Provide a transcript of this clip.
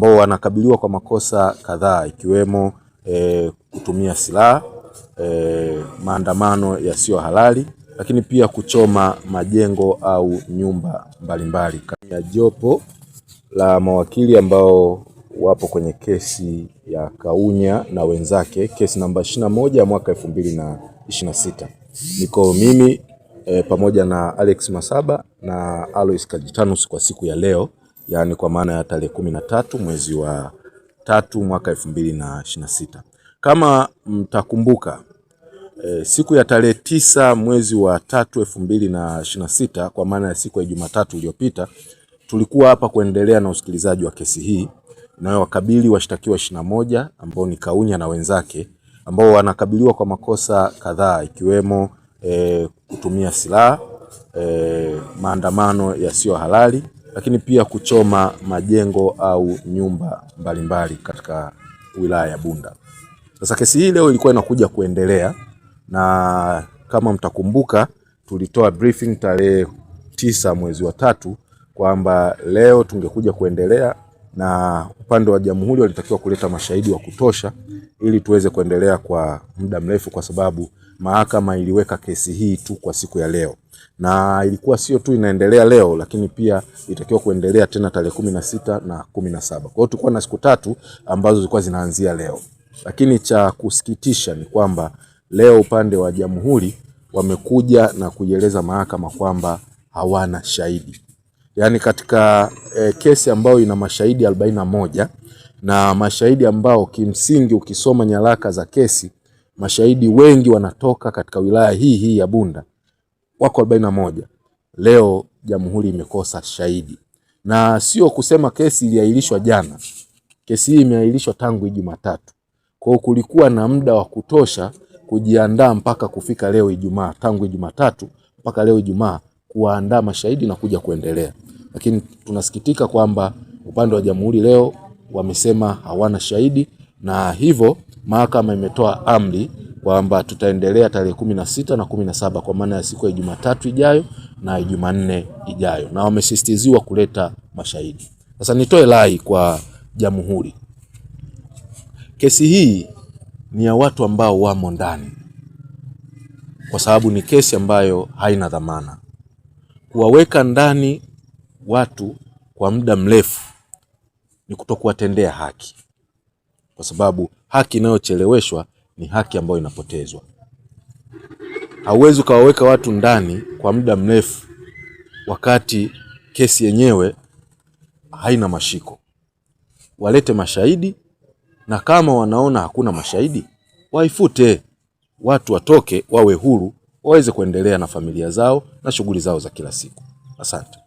ambao wanakabiliwa kwa makosa kadhaa ikiwemo kutumia silaha, maandamano yasiyo halali, lakini pia kuchoma majengo au nyumba mbalimbali. Ya jopo la mawakili ambao wapo kwenye kesi ya Kaunya na wenzake, kesi namba 21 ya mwaka 2026. Niko mimi pamoja na Alex Masaba na Alois Kajitanus kwa siku ya leo, yani kwa maana ya tarehe 13 mwezi wa 3 mwaka 2026. Kama mtakumbuka, siku ya tarehe 9 mwezi wa 3 2026, kwa maana ya siku ya Jumatatu iliyopita, tulikuwa hapa kuendelea na usikilizaji wa kesi hii inayowakabili washtakiwa 21 ambao ni Kaunya na wenzake, ambao wanakabiliwa kwa makosa kadhaa ikiwemo kutumia silaha, maandamano yasiyo halali, lakini pia kuchoma majengo au nyumba mbalimbali katika wilaya ya Bunda. Sasa kesi hii leo ilikuwa inakuja kuendelea, na kama mtakumbuka tulitoa briefing tarehe 9 mwezi wa 3 kwamba leo tungekuja kuendelea, na upande wa jamhuri walitakiwa kuleta mashahidi wa kutosha ili tuweze kuendelea kwa muda mrefu, kwa sababu mahakama iliweka kesi hii tu kwa siku ya leo, na ilikuwa sio tu inaendelea leo, lakini pia itakiwa kuendelea tena tarehe 16 na 17. Kwa hiyo tulikuwa na siku 3 ambazo zilikuwa zinaanzia leo. Lakini cha kusikitisha ni kwamba leo upande wa jamhuri wamekuja na kuieleza mahakama kwamba hawana shahidi. Yaani katika kesi ambayo ina mashahidi 41 na mashahidi ambao kimsingi ukisoma nyaraka za kesi mashahidi wengi wanatoka katika wilaya hii ya Bunda, wako 41. Leo jamhuri imekosa shahidi, na sio kusema kesi iliahirishwa jana. Kesi hii imeahirishwa tangu Jumatatu. Kwa hiyo kulikuwa na muda wa kutosha kujiandaa mpaka kufika leo Ijumaa, tangu Jumatatu mpaka leo Ijumaa, kuandaa mashahidi na kuja kuendelea. Lakini tunasikitika kwamba upande wa jamhuri leo wamesema hawana shahidi, na hivyo mahakama imetoa amri kwamba tutaendelea tarehe 16 na 17, kwa maana ya siku ya Jumatatu ijayo na Jumanne ijayo, na wamesisitiziwa kuleta mashahidi. Sasa nitoe rai kwa jamhuri. Kesi hii ni ya watu ambao wamo ndani, kwa sababu ni kesi ambayo haina dhamana. Kuwaweka ndani watu kwa muda mrefu ni kutokuwatendea haki, kwa sababu haki inayocheleweshwa ni haki ambayo inapotezwa. Hauwezi kawaweka watu ndani kwa muda mrefu wakati kesi yenyewe haina mashiko. Walete mashahidi, na kama wanaona hakuna mashahidi waifute, watu watoke, wawe huru, waweze kuendelea na familia zao na shughuli zao za kila siku. Asante.